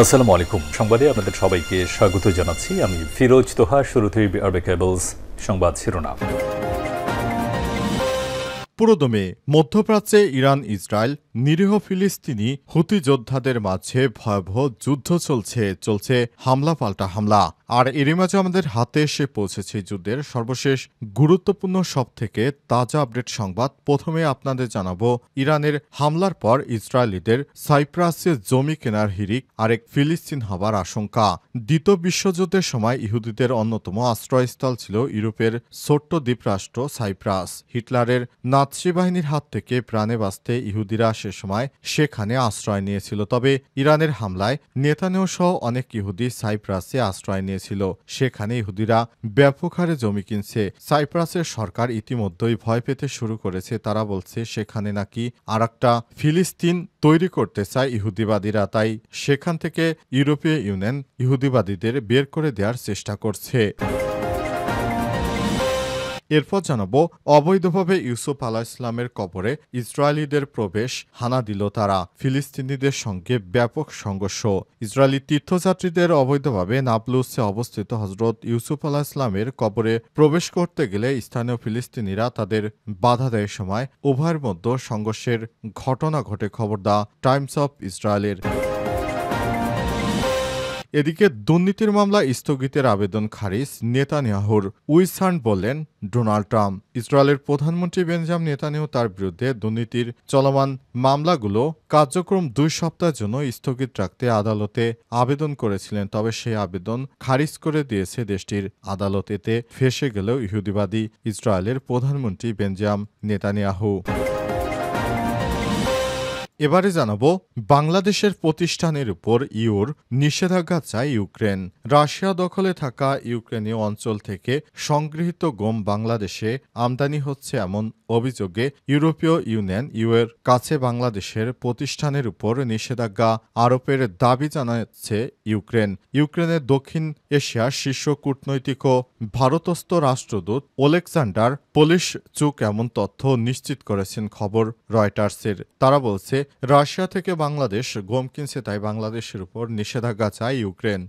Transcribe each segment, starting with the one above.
আসসালামু আলাইকুম। সংবাদে আপনাদের সবাইকে স্বাগত জানাচ্ছি। আমি ফিরোজ তোহা। শুরুতেই আরবে কেবলস সংবাদ শিরোনাম। পুরোদমে মধ্যপ্রাচ্যে ইরান ইসরায়েল নিরীহ ফিলিস্তিনি হুতি যোদ্ধাদের মাঝে ভয়াবহ যুদ্ধ চলছে হামলা পাল্টা হামলা। আর এরই মাঝে আমাদের হাতে এসে পৌঁছেছে যুদ্ধের সর্বশেষ গুরুত্বপূর্ণ সব থেকে তাজা আপডেট সংবাদ। প্রথমে আপনাদের জানাবো ইরানের হামলার পর ইসরায়েলিদের সাইপ্রাসে জমি কেনার হিড়িক, আরেক ফিলিস্তিন হবার আশঙ্কা। দ্বিতীয় বিশ্বযুদ্ধের সময় ইহুদিদের অন্যতম আশ্রয়স্থল ছিল ইউরোপের ছোট্ট দ্বীপরাষ্ট্র সাইপ্রাস। হিটলারের নাৎসি বাহিনীর হাত থেকে প্রাণে বাঁচতে ইহুদিরা সে সময় সেখানে আশ্রয় নিয়েছিল। তবে ইরানের হামলায় নেতানিয়াহু সহ অনেক ইহুদি সাইপ্রাসে আশ্রয় নিয়েছিল। সেখানে ইহুদিরা ব্যাপক হারে জমি কিনছে। সাইপ্রাসের সরকার ইতিমধ্যেই ভয় পেতে শুরু করেছে। তারা বলছে সেখানে নাকি আরেকটা ফিলিস্তিন তৈরি করতে চায় ইহুদিবাদীরা, তাই সেখান থেকে ইউরোপীয় ইউনিয়ন ইহুদিবাদীদের বের করে দেওয়ার চেষ্টা করছে। এরপর জানাবো অবৈধভাবে ইউসুফ আলাইহিসসালামের কবরে ইসরায়েলিদের প্রবেশ, হানা দিল তারা। ফিলিস্তিনিদের সঙ্গে ব্যাপক সংঘর্ষ। ইসরায়েলি তীর্থযাত্রীদের অবৈধভাবে নাবলুসে অবস্থিত হজরত ইউসুফ আলাইহিসসালামের কবরে প্রবেশ করতে গেলে স্থানীয় ফিলিস্তিনিরা তাদের বাধা দেয় সময় উভয়ের মধ্যে সংঘর্ষের ঘটনা ঘটে, খবর দা টাইমস অফ ইসরায়েলের। এদিকে দুর্নীতির মামলা স্থগিতের আবেদন খারিজ নেতানিয়াহুর। উইসার্ন বললেন ডোনাল্ড ট্রাম্প। ইসরায়েলের প্রধানমন্ত্রী বেঞ্জামিন নেতানিয়াহু তার বিরুদ্ধে দুর্নীতির চলমান মামলাগুলো কার্যক্রম 2 সপ্তাহের জন্য স্থগিত রাখতে আদালতে আবেদন করেছিলেন। তবে সেই আবেদন খারিজ করে দিয়েছে দেশটির আদালত। এতে ফেঁসে গেলেও ইহুদিবাদী ইসরায়েলের প্রধানমন্ত্রী বেঞ্জামিন নেতানিয়াহু। এবারে জানাবো বাংলাদেশের প্রতিষ্ঠানের উপর ইউর নিষেধাজ্ঞা চায় ইউক্রেন। রাশিয়া দখলে থাকা ইউক্রেনীয় অঞ্চল থেকে সংগৃহীত গম বাংলাদেশে আমদানি হচ্ছে এমন অভিযোগে ইউরোপীয় ইউনিয়ন ইউএর কাছে বাংলাদেশের প্রতিষ্ঠানের উপর নিষেধাজ্ঞা আরোপের দাবি জানাচ্ছে ইউক্রেন। ইউক্রেনের দক্ষিণ এশিয়ার শীর্ষ কূটনৈতিক ও ভারতস্থ রাষ্ট্রদূত ওলেকজান্ডার পোলিশচুক এমন তথ্য নিশ্চিত করেছেন খবর রয়টার্সের। তারা বলছে রাশিয়া থেকে বাংলাদেশ গম কিনছে, তাই বাংলাদেশের উপর নিষেধাজ্ঞা চায় ইউক্রেন।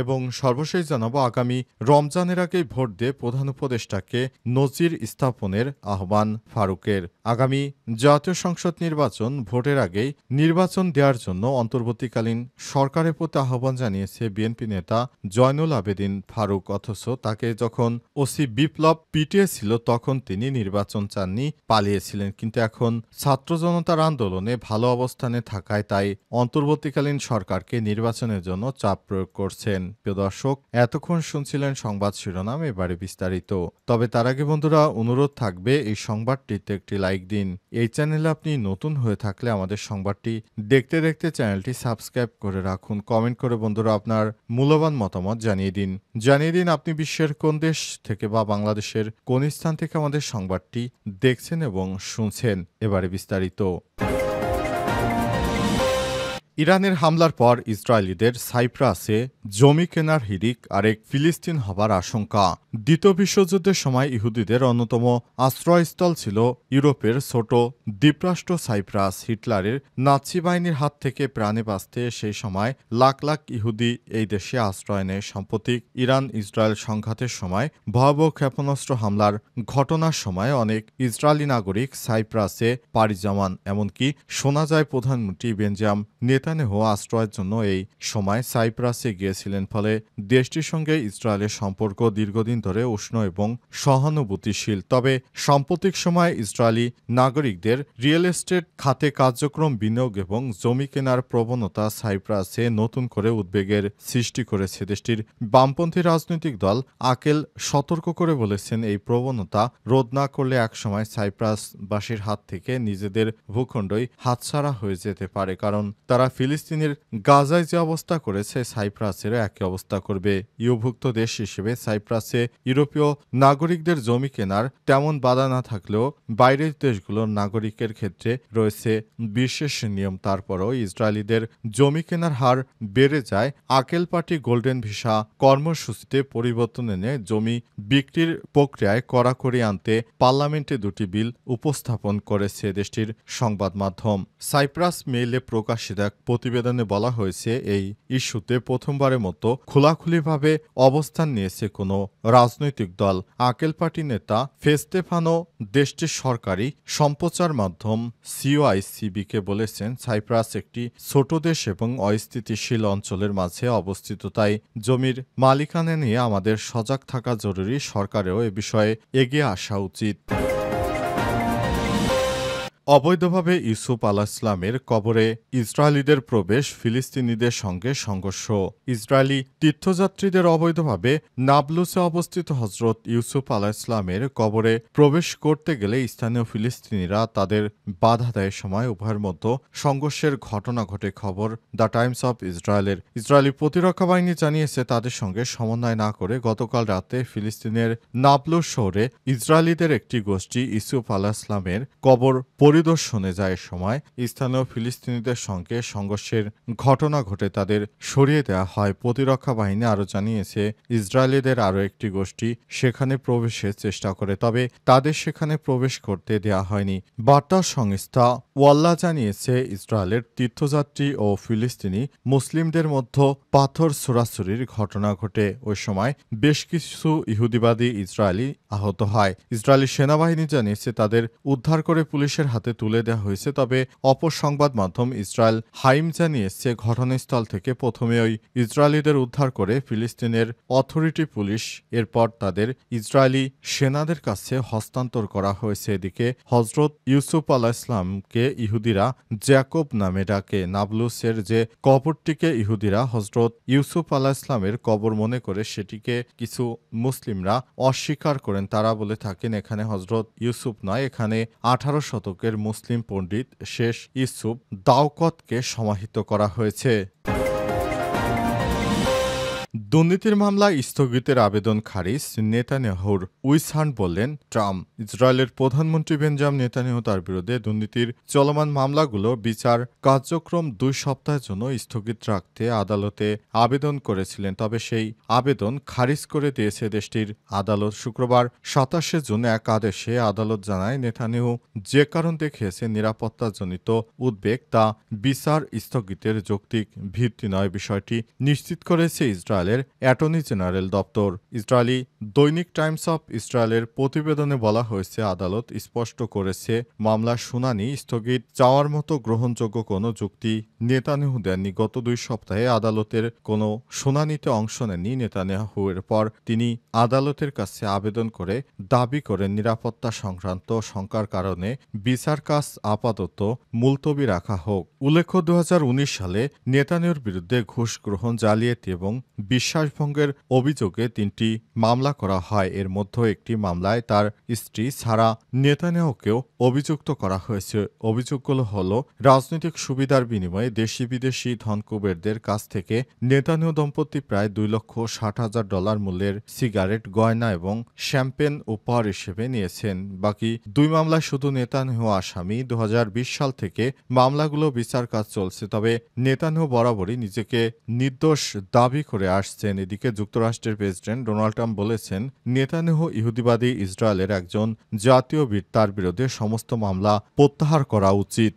এবং সর্বশেষ জানাবো আগামী রমজানের আগেই ভোট দিয়ে প্রধান উপদেষ্টাকে নজির স্থাপনের আহ্বান ফারুকের। আগামী জাতীয় সংসদ নির্বাচন ভোটের আগেই নির্বাচন দেওয়ার জন্য অন্তর্বর্তীকালীন সরকারের প্রতি আহ্বান জানিয়েছে বিএনপি নেতা জয়নুল আবেদিন ফারুক। অথচ তাকে যখন ওসি বিপ্লব পিটিয়েছিল তখন তিনি নির্বাচন চাননি, পালিয়েছিলেন। কিন্তু এখন ছাত্র জনতার আন্দোলনে ভালো অবস্থানে থাকায় তাই অন্তর্বর্তীকালীন সরকারকে নির্বাচনের জন্য চাপ প্রয়োগ করছেন। প্রিয় দর্শক, এতক্ষণ শুনছিলেন সংবাদ শিরোনাম, এবারে বিস্তারিত। তবে তার আগে বন্ধুরা অনুরোধ থাকবে এই সংবাদটিতে একটি লাইক দিন। এই চ্যানেলে আপনি নতুন হয়ে থাকলে আমাদের সংবাদটি দেখতে দেখতে চ্যানেলটি সাবস্ক্রাইব করে রাখুন। কমেন্ট করে বন্ধুরা আপনার মূল্যবান মতামত জানিয়ে দিন আপনি বিশ্বের কোন দেশ থেকে বা বাংলাদেশের কোন স্থান থেকে আমাদের সংবাদটি দেখছেন এবং শুনছেন। এবারে বিস্তারিত। ইরানের হামলার পর ইসরায়েলিদের সাইপ্রাসে জমি কেনার হিড়িক, আরেক ফিলিস্তিন হবার আশঙ্কা। দ্বিতীয় বিশ্বযুদ্ধের সময় ইহুদিদের অন্যতম আশ্রয়স্থল ছিল ইউরোপের ছোট দ্বীপরাষ্ট্র সাইপ্রাস। হিটলারের নাৎসি বাহিনীর হাত থেকে প্রাণে বাঁচতে সেই সময় লাখ লাখ ইহুদি এই দেশে আশ্রয় নেয়। সাম্প্রতিক ইরান ইসরায়েল সংঘাতের সময় ভয়াবহ ক্ষেপণাস্ত্র হামলার ঘটনার সময় অনেক ইসরায়েলি নাগরিক সাইপ্রাসে পাড়ি জমান। এমনকি শোনা যায় প্রধানমন্ত্রী বেঞ্জামিন নেতানিয়াহু আশ্রয়ের জন্য এই সময় সাইপ্রাসে গিয়েছিলেন। ফলে দেশটির সঙ্গে ইসরায়েলের সম্পর্ক দীর্ঘদিন ধরে উষ্ণ এবং সহানুভূতিশীল। তবে সাম্প্রতিক সময়ে ইসরায়েলি নাগরিকদের রিয়েল এস্টেট খাতে কার্যক্রম, বিনিয়োগ এবং জমি কেনার প্রবণতা সাইপ্রাসে নতুন করে উদ্বেগের সৃষ্টি করেছে। দেশটির বামপন্থী রাজনৈতিক দল আকেল সতর্ক করে বলেছেন, এই প্রবণতা রোধ না করলে একসময় সাইপ্রাসবাসীর হাত থেকে নিজেদের ভূখণ্ডই হাতছাড়া হয়ে যেতে পারে। কারণ তারা ফিলিস্তিনের গাজায় যে অবস্থা করেছে, সাইপ্রাসে সাইপ্রাসেরও একই অবস্থা করবে। ইউভুক্ত দেশ হিসেবে সাইপ্রাসে ইউরোপীয় নাগরিকদের জমি কেনার তেমন বাধা না থাকলেও বাইরের দেশগুলোর নাগরিকের ক্ষেত্রে রয়েছে বিশেষ নিয়ম। তারপরও ইসরায়েলিদের জমি কেনার হার বেড়ে যায়। আকেল পার্টি গোল্ডেন ভিসা কর্মসূচিতে পরিবর্তন এনে জমি বিক্রির প্রক্রিয়ায় কড়াকড়ি আনতে পার্লামেন্টে দুটি বিল উপস্থাপন করেছে দেশটির সংবাদ মাধ্যম। সাইপ্রাস মেইলে প্রকাশিত এক প্রতিবেদনে বলা হয়েছে, এই ইস্যুতে প্রথমবারের মতো খোলাখুলিভাবে অবস্থান নিয়েছে কোনো রাজনৈতিক দল। আকেল পার্টি নেতা ফেস্তেফানো দেশটির সরকারি সম্প্রচার মাধ্যম সিওআইসিবিকে বলেছেন, সাইপ্রাস একটি ছোট দেশ এবং অস্থিতিশীল অঞ্চলের মাঝে অবস্থিত, তাই জমির মালিকানা নিয়ে আমাদের সজাগ থাকা জরুরি। সরকারেও এ বিষয়ে এগিয়ে আসা উচিত। অবৈধভাবে ইউসুফ আলাইহিসসালামের কবরে ইসরায়েলিদের প্রবেশ, ফিলিস্তিনিদের সঙ্গে সংঘর্ষ। ইসরায়েলি তীর্থযাত্রীদের অবৈধভাবে নাবলুসে অবস্থিত হজরত ইউসুফ আলাইহিসসালামের কবরে প্রবেশ করতে গেলে স্থানীয় ফিলিস্তিনিরা তাদের বাধা দেয় সময় উভয়ের মধ্যে সংঘর্ষের ঘটনা ঘটে। খবর দ্য টাইমস অব ইসরায়েলের। ইসরায়েলি প্রতিরক্ষা বাহিনী জানিয়েছে, তাদের সঙ্গে সমন্বয় না করে গতকাল রাতে ফিলিস্তিনের নাবলুস শহরে ইসরায়েলিদের একটি গোষ্ঠী ইউসুফ আলাইহিসসালামের কবর পরিদর্শনে যায়। সময় স্থানীয় ফিলিস্তিনিদের সঙ্গে সংঘর্ষের ঘটনা ঘটে তাদের সরিয়ে দেওয়া হয়। প্রতিরক্ষা বাহিনী আরও জানিয়েছে, ইসরায়েলিদের আরও একটি গোষ্ঠী সেখানে প্রবেশের চেষ্টা করে, তবে তাদের সেখানে প্রবেশ করতে দেওয়া হয়নি। বার্তা সংস্থা ওয়াল্লা জানিয়েছে, ইসরায়েলের তীর্থযাত্রী ও ফিলিস্তিনি মুসলিমদের মধ্যে পাথর ছোড়াছুড়ির ঘটনা ঘটে। ওই সময় বেশ কিছু ইহুদিবাদী ইসরায়েলি আহত হয়। ইসরায়েলি সেনাবাহিনী জানিয়েছে, তাদের উদ্ধার করে পুলিশের হাতে তুলে দেওয়া হয়েছে। তবে অপর সংবাদ মাধ্যম ইসরায়েল হাইম জানিয়েছে, ঘটনাস্থল থেকে প্রথমে ওই ইসরায়েলিদের উদ্ধার করে ফিলিস্তিনের অথরিটি পুলিশ, এরপর তাদের ইসরায়েলি সেনাদের কাছে হস্তান্তর করা হয়েছে। এদিকে হজরত ইউসুফ আলাইহিসসালামকে ইহুদিরা জ্যাকব নামে ডাকে। নাবলুসের যে কবরটিকে ইহুদিরা হজরত ইউসুফ আলাইহিসসালামের কবর মনে করে, সেটিকে কিছু মুসলিমরা অস্বীকার করেন। তারা বলে থাকেন, এখানে হজরত ইউসুফ নয়, এখানে 18 শতকের মুসলিম পণ্ডিত শেষ ইউসুফ দাওকতকে সমাহিত করা হয়েছে। দুর্নীতির মামলা স্থগিতের আবেদন খারিজ, নেতানিয়াহুর। উইসহান বললেন, ট্রাম্প। ইসরায়েলের প্রধানমন্ত্রী বেঞ্জামিন নেতানিয়াহু তার বিরুদ্ধে দুর্নীতির চলমান মামলাগুলো বিচার কার্যক্রম 2 সপ্তাহের জন্য স্থগিত রাখতে আদালতে আবেদন করেছিলেন, তবে সেই আবেদন খারিজ করে দিয়েছে দেশটির আদালত। শুক্রবার 27 জুন এক আদেশে আদালত জানায়, নেতানিয়াহু যে কারণ দেখিয়েছে নিরাপত্তাজনিত উদ্বেগ, তা বিচার স্থগিতের যৌক্তিক ভিত্তি নয়। বিষয়টি নিশ্চিত করেছে ইসরায়েলের অ্যাটর্নি জেনারেল দপ্তর। ইসরায়েলি দৈনিক টাইমস অব ইসরায়েলের প্রতিবেদনে বলা হয়েছে, আদালত স্পষ্ট করেছে, মামলার শুনানি স্থগিত চাওয়ার মতো গ্রহণযোগ্য কোনো যুক্তি নেতানিয়াহু দেননি। গত 2 সপ্তাহে আদালতের কোনো শুনানিতে অংশ নেননি নেতানিয়াহু। এরপর তিনি আদালতের কাছে আবেদন করে দাবি করেন, নিরাপত্তা সংক্রান্ত শঙ্কার কারণে বিচার কাজ আপাতত মুলতবি রাখা হোক। উল্লেখ্য, 2019 সালে নেতানিয়াহুর বিরুদ্ধে ঘুষ গ্রহণ, জালিয়াতি এবং বিশ্বাসভঙ্গের অভিযোগে 3টি মামলা করা হয়। এর মধ্যে একটি মামলায় তার স্ত্রী সারা নেতানিয়াহুকেও অভিযুক্ত করা হয়েছে। অভিযোগগুলো হল, রাজনৈতিক সুবিধার বিনিময়ে দেশি বিদেশি ধনকুবেরদের কাছ থেকে নেতানিয়াহু দম্পতি প্রায় $2,60,000 মূল্যের সিগারেট, গয়না এবং শ্যাম্পেন উপহার হিসেবে নিয়েছেন। বাকি 2 মামলায় শুধু নেতানিয়াহু আসামি। 2020 সাল থেকে মামলাগুলো বিচার কাজ চলছে, তবে নেতানিয়াহু বরাবরই নিজেকে নির্দোষ দাবি করে আসছেন। এদিকে যুক্তরাষ্ট্রের প্রেসিডেন্ট ডোনাল্ড ট্রাম্প বলেছেন, নেতানিয়াহু ইহুদিবাদী ইসরায়েলের একজন জাতীয় বীর, তার বিরুদ্ধে সমস্ত মামলা প্রত্যাহার করা উচিত।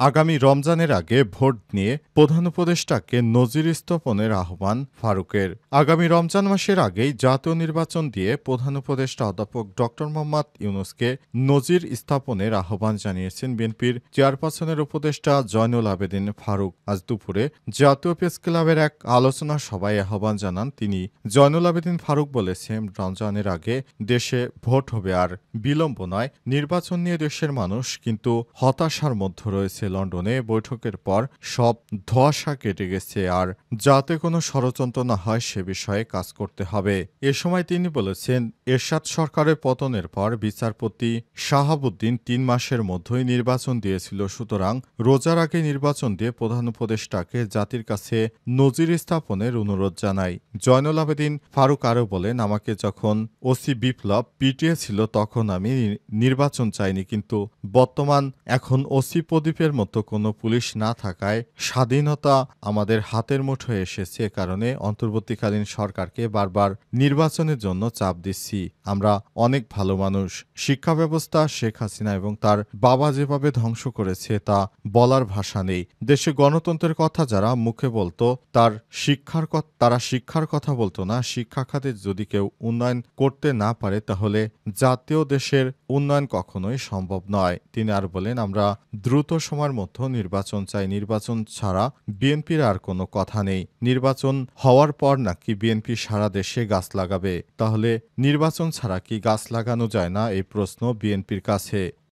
আগামী রমজানের আগে ভোট নিয়ে প্রধান উপদেষ্টাকে নজির স্থাপনের আহ্বান ফারুকের। আগামী রমজান মাসের আগেই জাতীয় নির্বাচন দিয়ে প্রধান উপদেষ্টা অধ্যাপক ড. মোহাম্মদ ইউনূসকে নজির স্থাপনের আহ্বান জানিয়েছেন বিএনপির চেয়ারপারসনের উপদেষ্টা জয়নুল আবেদিন ফারুক। আজ দুপুরে জাতীয় প্রেস ক্লাবের এক আলোচনা সভায় আহ্বান জানান তিনি। জয়নুল আবেদিন ফারুক বলেছেন, রমজানের আগে দেশে ভোট হবে, আর বিলম্ব নয়। নির্বাচন নিয়ে দেশের মানুষ কিন্তু হতাশার মধ্যে রয়েছে। লন্ডনে বৈঠকের পর সব ধোঁয়াশা কেটে গেছে আর যাতে কোনো ষড়যন্ত্র না হয় সে বিষয়ে কাজ করতে হবে। এ সময় তিনি বলেছেন, এরশাদ সরকারের পতনের পর বিচারপতি শাহাবুদ্দিন ৩ মাসের মধ্যেই নির্বাচন দিয়েছিল, সুতরাং রোজার আগে নির্বাচন দিয়ে প্রধান উপদেষ্টাকে জাতির কাছে নজির স্থাপনের অনুরোধ জানাই। জয়নুল আবেদিন ফারুক আরও বলেন, আমাকে যখন ওসি বিপ্লব পিটিয়েছিল তখন আমি নির্বাচন চাইনি, কিন্তু বর্তমান এখন ওসি প্রদীপের মতো কোনো পুলিশ না থাকায় স্বাধীনতা আমাদের হাতের মুঠোয় এসেছে। এ কারণে অন্তর্বর্তীকালীন সরকারকে বারবার নির্বাচনের জন্য চাপ দিচ্ছি। আমরা অনেক ভালো মানুষ। শিক্ষা ব্যবস্থা শেখ হাসিনা এবং তার বাবা যেভাবে ধ্বংস করেছে তা বলার ভাষা নেই। দেশে গণতন্ত্রের কথা যারা মুখে বলতো তারা শিক্ষার কথা বলতো না। শিক্ষা খাতে যদি কেউ উন্নয়ন করতে না পারে তাহলে জাতীয় দেশের উন্নয়ন কখনোই সম্ভব নয়। তিনি আর বলেন, আমরা দ্রুত সময়ের মধ্যে নির্বাচন চাই। নির্বাচন ছাড়া বিএনপির আর কোনো কথা নেই। নির্বাচন হওয়ার পর নাকি বিএনপি সারা দেশে গাছ লাগাবে, তাহলে নির্বাচন ছাড়া কি গাছ লাগানো যায় না? এই প্রশ্ন বিএনপির কাছে।